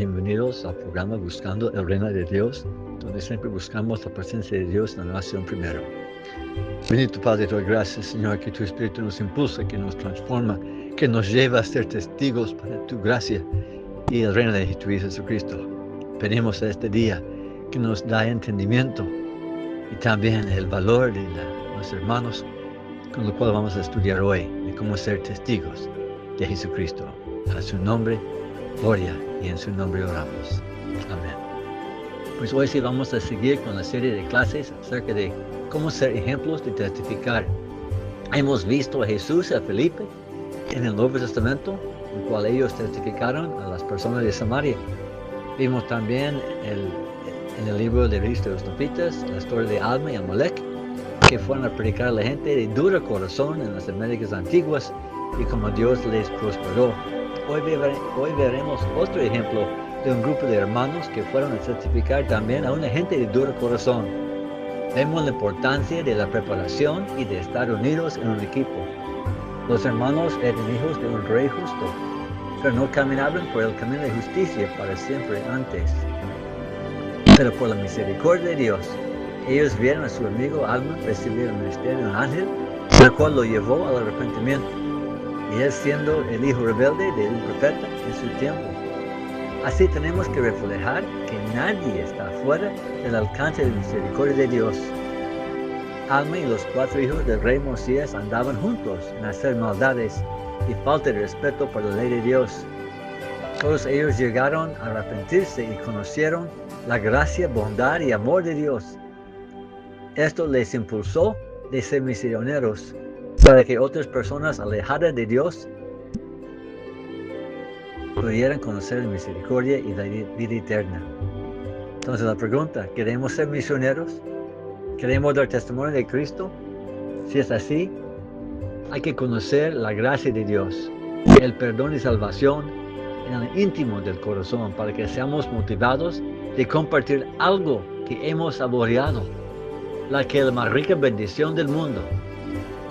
Bienvenidos al programa Buscando el Reino de Dios, donde siempre buscamos la presencia de Dios en la nación primero. Bendito Padre, te doy gracias, Señor, que tu Espíritu nos impulsa, que nos transforma, que nos lleva a ser testigos para tu gracia y el reino de tu Hijo Jesucristo. Pedimos este día que nos da entendimiento y también el valor de los hermanos, con lo cual vamos a estudiar hoy, de cómo ser testigos de Jesucristo. A su nombre, gloria, y en su nombre oramos. Amén. Pues hoy sí vamos a seguir con la serie de clases acerca de cómo ser ejemplos de testificar. Hemos visto a Jesús y a Felipe en el Nuevo Testamento, en el cual ellos testificaron a las personas de Samaria. Vimos también en el libro de los Profetas la historia de Alma y Amalek, que fueron a predicar a la gente de duro corazón en las Américas antiguas y cómo Dios les prosperó. Hoy veremos otro ejemplo de un grupo de hermanos que fueron a testificar también a una gente de duro corazón. Vemos la importancia de la preparación y de estar unidos en un equipo. Los hermanos eran hijos de un rey justo, pero no caminaban por el camino de justicia para siempre antes. Pero por la misericordia de Dios, ellos vieron a su amigo Alma recibir el ministerio de un ángel, el cual lo llevó al arrepentimiento. Y él siendo el hijo rebelde de un profeta en su tiempo. Así tenemos que reflejar que nadie está fuera del alcance de la misericordia de Dios. Alma y los 4 hijos del rey Mosías andaban juntos en hacer maldades y falta de respeto por la ley de Dios. Todos ellos llegaron a arrepentirse y conocieron la gracia, bondad y amor de Dios. Esto les impulsó de ser misioneros, para que otras personas alejadas de Dios pudieran conocer la misericordia y la vida eterna. Entonces la pregunta, ¿queremos ser misioneros? ¿Queremos dar testimonio de Cristo? Si es así, hay que conocer la gracia de Dios, el perdón y salvación en el íntimo del corazón, para que seamos motivados de compartir algo que hemos saboreado, la más rica bendición del mundo,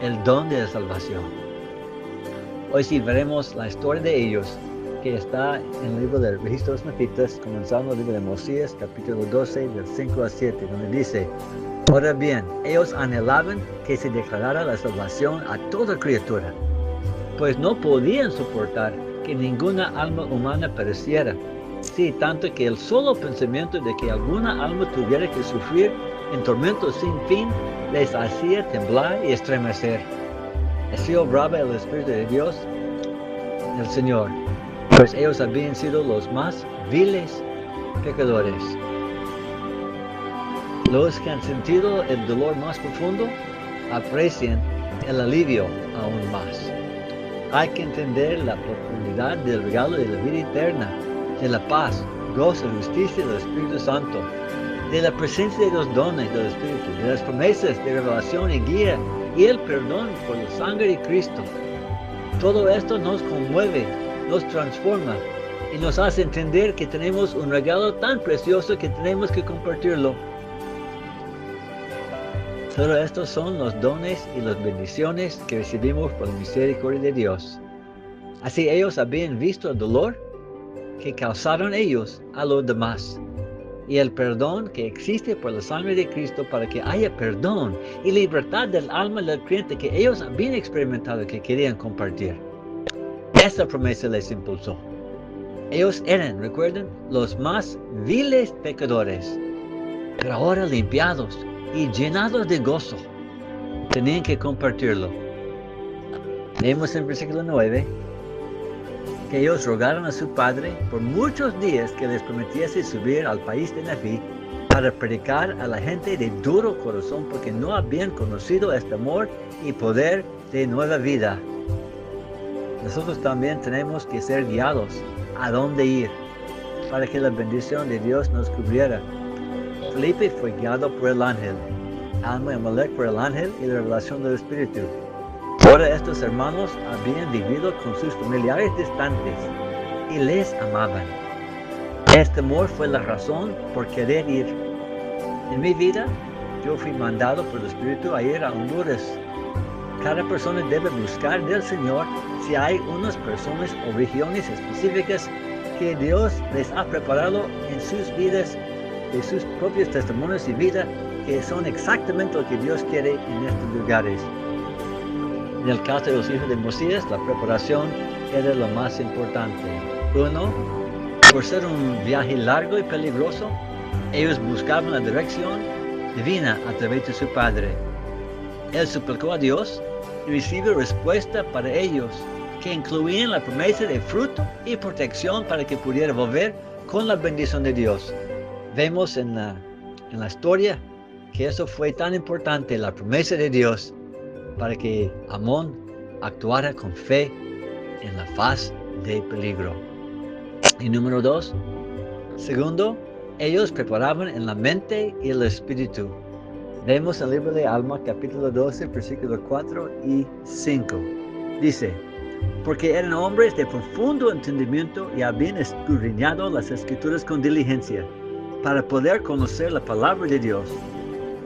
el don de la salvación. Hoy sí veremos la historia de ellos, que está en el libro del Registro de los Nefitas, comenzando el libro de Mosías, capítulo 12, del 5 al 7, donde dice: Ahora bien, ellos anhelaban que se declarara la salvación a toda criatura, pues no podían soportar que ninguna alma humana pereciera. Sí, tanto que el solo pensamiento de que alguna alma tuviera que sufrir en tormentos sin fin les hacía temblar y estremecer. Así obraba el Espíritu de Dios, el Señor, pues ellos habían sido los más viles pecadores. Los que han sentido el dolor más profundo aprecian el alivio aún más. Hay que entender la profundidad del regalo de la vida eterna, de la paz, gozo y justicia del Espíritu Santo, de la presencia de los dones del Espíritu, de las promesas de revelación y guía, y el perdón por la sangre de Cristo. Todo esto nos conmueve, nos transforma y nos hace entender que tenemos un regalo tan precioso que tenemos que compartirlo. Todo esto son los dones y las bendiciones que recibimos por la misericordia de Dios. Así ellos habían visto el dolor que causaron ellos a los demás, y el perdón que existe por la sangre de Cristo, para que haya perdón y libertad del alma del creyente que ellos habían experimentado, que querían compartir. Esta promesa les impulsó. Ellos eran, recuerden, los más viles pecadores, pero ahora limpiados y llenados de gozo. Tenían que compartirlo. Leemos en versículo 9. Que ellos rogaron a su padre por muchos días que les prometiese subir al país de Nefi para predicar a la gente de duro corazón, porque no habían conocido este amor y poder de nueva vida. Nosotros también tenemos que ser guiados a dónde ir, para que la bendición de Dios nos cubriera. Felipe fue guiado por el ángel, Alma y Amalek por el ángel y la revelación del Espíritu. Ahora estos hermanos habían vivido con sus familiares distantes y les amaban. Este amor fue la razón por querer ir. En mi vida, yo fui mandado por el Espíritu a ir a Honduras. Cada persona debe buscar del Señor si hay unas personas o regiones específicas que Dios les ha preparado en sus vidas, de sus propios testimonios y vida, que son exactamente lo que Dios quiere en estos lugares. En el caso de los hijos de Moisés, la preparación era lo más importante. Uno, por ser un viaje largo y peligroso, ellos buscaban la dirección divina a través de su padre. Él suplicó a Dios y recibió respuesta para ellos, que incluían la promesa de fruto y protección para que pudiera volver con la bendición de Dios. Vemos en la historia que eso fue tan importante, la promesa de Dios, para que Amón actuara con fe en la faz de peligro. Y número 2, segundo, ellos preparaban en la mente y el espíritu. Vemos en el libro de Alma, capítulo 12, versículos 4 y 5. Dice, porque eran hombres de profundo entendimiento y habían escudriñado las escrituras con diligencia, para poder conocer la palabra de Dios.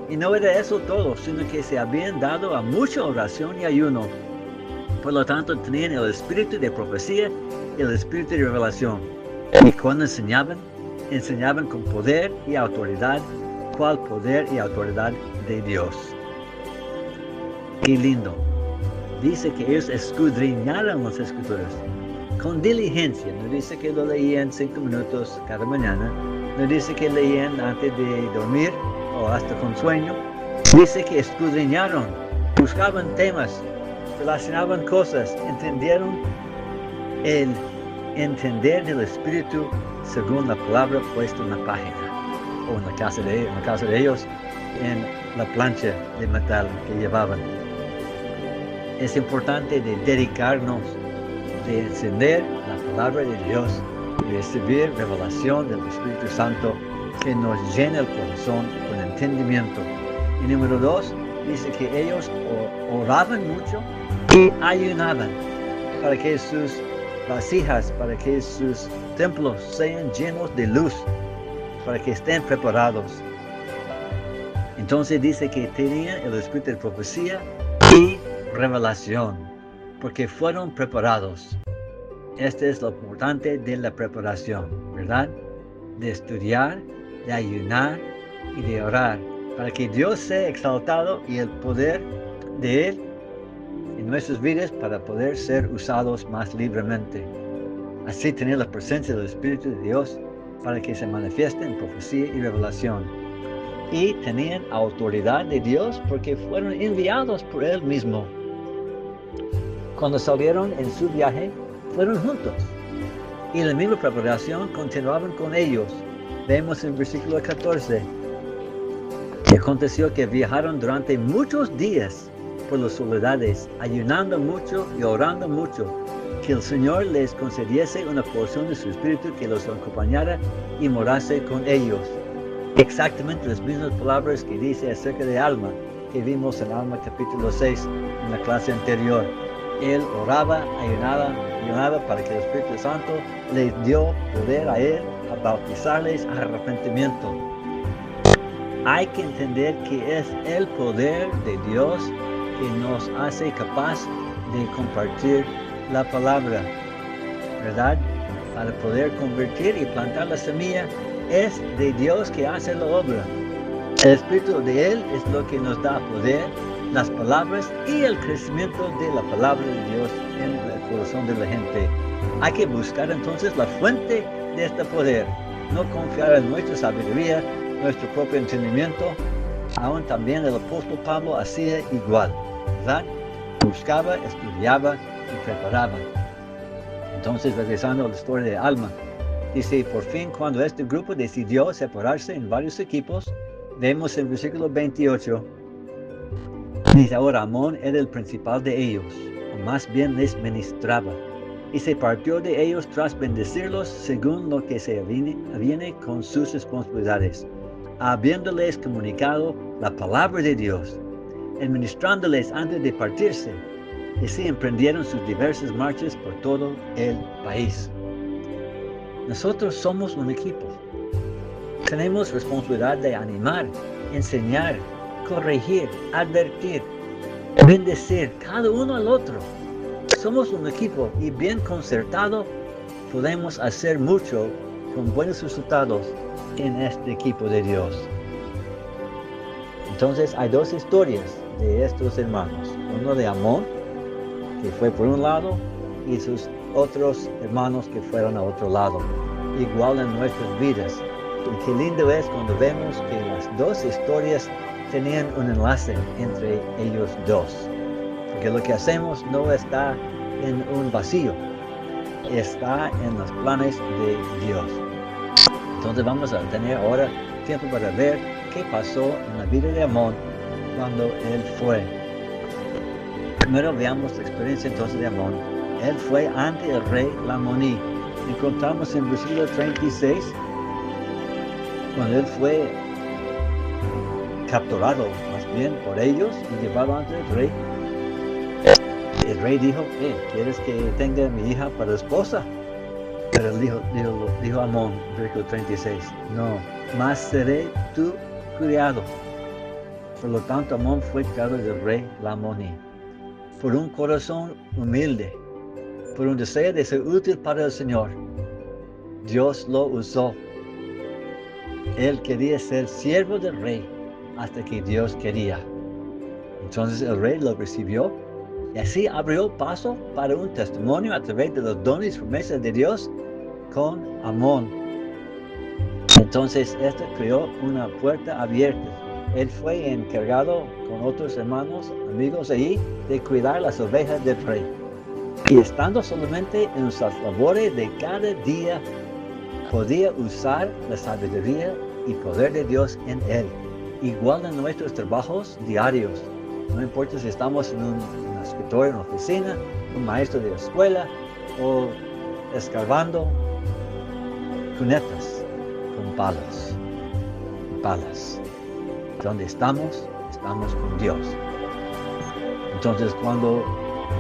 Y no era eso todo, sino que se habían dado a mucha oración y ayuno. Por lo tanto, tenían el espíritu de profecía y el espíritu de revelación. Y cuando enseñaban con poder y autoridad, cual poder y autoridad de Dios. Qué lindo. Dice que ellos escudriñaron las escrituras con diligencia. No dice que lo leían 5 minutos cada mañana. No dice que leían antes de dormir o hasta con sueño. Dice que escudriñaron, buscaban temas, relacionaban cosas, entendieron el entender del Espíritu según la palabra puesta en la página, o en la casa de ellos, en la plancha de metal que llevaban. Es importante de dedicarnos, de encender la palabra de Dios y recibir revelación del Espíritu Santo que nos llena el corazón con entendimiento. Y número 2, dice que ellos oraban mucho y ayunaban para que sus vasijas, para que sus templos sean llenos de luz, para que estén preparados. Entonces dice que tenían el espíritu de profecía y revelación, porque fueron preparados. Este es lo importante de la preparación, ¿verdad? De estudiar, de ayunar y de orar, para que Dios sea exaltado y el poder de Él en nuestras vidas para poder ser usados más libremente. Así tener la presencia del Espíritu de Dios para que se manifieste en profecía y revelación. Y tenían autoridad de Dios porque fueron enviados por Él mismo. Cuando salieron en su viaje, fueron juntos. Y en la misma preparación continuaban con ellos. Vemos en el versículo 14. Y aconteció que viajaron durante muchos días por las soledades, ayunando mucho y orando mucho, que el Señor les concediese una porción de su Espíritu que los acompañara y morase con ellos. Exactamente las mismas palabras que dice acerca de Alma, que vimos en Alma capítulo 6 en la clase anterior. Él oraba, ayunaba para que el Espíritu Santo les dio poder a él a bautizarles a arrepentimiento. Hay que entender que es el poder de Dios que nos hace capaz de compartir la palabra, ¿verdad? Para poder convertir y plantar la semilla, es de Dios que hace la obra. El Espíritu de Él es lo que nos da poder, las palabras y el crecimiento de la palabra de Dios en el corazón de la gente. Hay que buscar entonces la fuente de este poder, no confiar en nuestra sabiduría, nuestro propio entendimiento. Aún también el apóstol Pablo hacía igual, ¿verdad? Buscaba, estudiaba y preparaba. Entonces, regresando a la historia de Alma, dice, por fin cuando este grupo decidió separarse en varios equipos, vemos en el versículo 28, dice, ahora Amón era el principal de ellos, o más bien les ministraba, y se partió de ellos tras bendecirlos según lo que se aviene con sus responsabilidades, habiéndoles comunicado la palabra de Dios, administrándoles antes de partirse, y así emprendieron sus diversas marchas por todo el país. Nosotros somos un equipo. Tenemos responsabilidad de animar, enseñar, corregir, advertir, bendecir cada uno al otro. Somos un equipo y bien concertado podemos hacer mucho con buenos resultados en este equipo de Dios. Entonces hay dos historias de estos hermanos. Uno de Amón, que fue por un lado, y sus otros hermanos que fueron a otro lado. Igual en nuestras vidas. Y qué lindo es cuando vemos que las dos historias tenían un enlace entre ellos dos. Porque lo que hacemos no está en un vacío, está en los planes de Dios. Entonces vamos a tener ahora tiempo para ver qué pasó en la vida de Amón cuando él fue. Primero veamos la experiencia entonces de Amón. Él fue ante el rey Lamoní. Encontramos en versículo 36, cuando él fue capturado más bien por ellos y llevado ante el rey. El rey dijo, ¿quieres que tenga a mi hija para esposa? Pero él dijo Amón, versículo 36, no, más seré tu criado. Por lo tanto, Amón fue criado del rey Lamoní. Por un corazón humilde, por un deseo de ser útil para el Señor, Dios lo usó. Él quería ser siervo del rey hasta que Dios quería. Entonces el rey lo recibió y así abrió paso para un testimonio a través de los dones y promesas de Dios con Amón. Entonces esto creó una puerta abierta. Él fue encargado con otros hermanos, amigos allí, de cuidar las ovejas del rey. Y estando solamente en sus labores de cada día, podía usar la sabiduría y poder de Dios en él. Igual en nuestros trabajos diarios. No importa si estamos en un escritorio, en una oficina, un maestro de la escuela o escarbando cunetas con palas. Donde estamos con Dios. Entonces cuando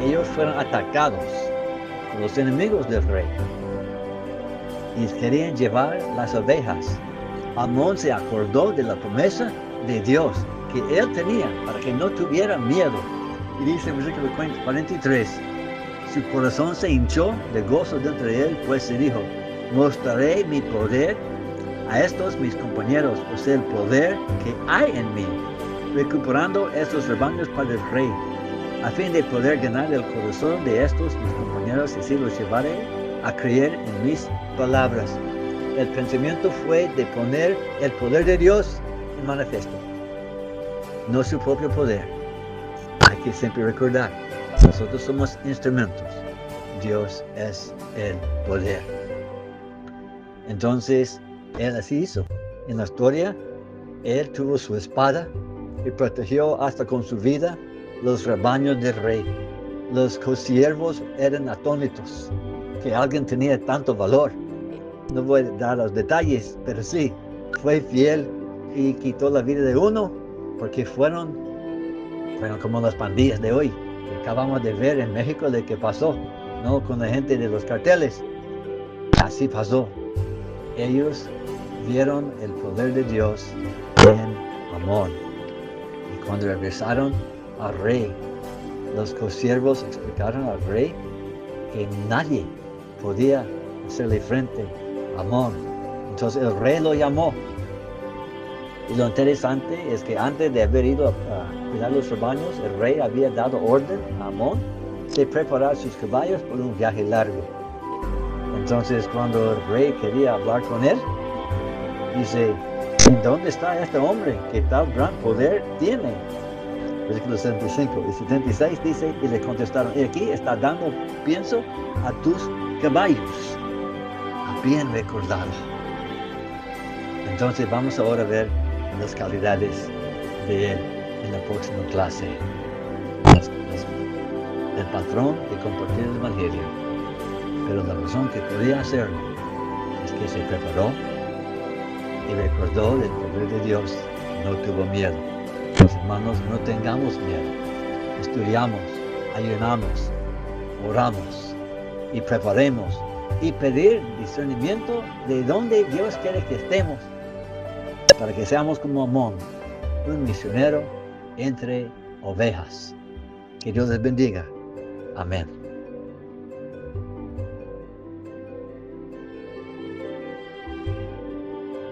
ellos fueron atacados por los enemigos del rey y querían llevar las ovejas, Amón se acordó de la promesa de Dios que él tenía para que no tuviera miedo. Y dice en versículo 43, su corazón se hinchó de gozo dentro de él, pues se dijo, mostraré mi poder a estos mis compañeros, o sea, el poder que hay en mí, recuperando estos rebaños para el rey, a fin de poder ganar el corazón de estos mis compañeros y así los llevaré a creer en mis palabras. El pensamiento fue de poner el poder de Dios en manifiesto, no su propio poder. Hay que siempre recordar, nosotros somos instrumentos, Dios es el poder. Entonces, él así hizo. En la historia, él tuvo su espada y protegió hasta con su vida los rebaños del rey. Los consiervos eran atónitos, que alguien tenía tanto valor. No voy a dar los detalles, pero sí, fue fiel y quitó la vida de uno, porque fueron como las pandillas de hoy, que acabamos de ver en México de qué pasó, ¿no? Con la gente de los carteles. Así pasó. Ellos vieron el poder de Dios en Amón. Y cuando regresaron al rey, los consiervos explicaron al rey que nadie podía hacerle frente a Amón. Entonces el rey lo llamó. Y lo interesante es que antes de haber ido a cuidar los rebaños, el rey había dado orden a Amón de preparar sus caballos por un viaje largo. Entonces cuando el rey quería hablar con él, dice, ¿en dónde está este hombre que tal gran poder tiene? Versículo 75 y 76 dice, y le contestaron, y aquí está dando pienso a tus caballos. Bien recordado. Entonces vamos ahora a ver las calidades de él en la próxima clase. El patrón de compartir el Evangelio. Pero la razón que podía hacerlo es que se preparó y recordó del poder de Dios. No tuvo miedo. Los hermanos, no tengamos miedo. Estudiamos, ayunamos, oramos y preparemos y pedir discernimiento de dónde Dios quiere que estemos para que seamos como Amón, un misionero entre ovejas. Que Dios les bendiga. Amén.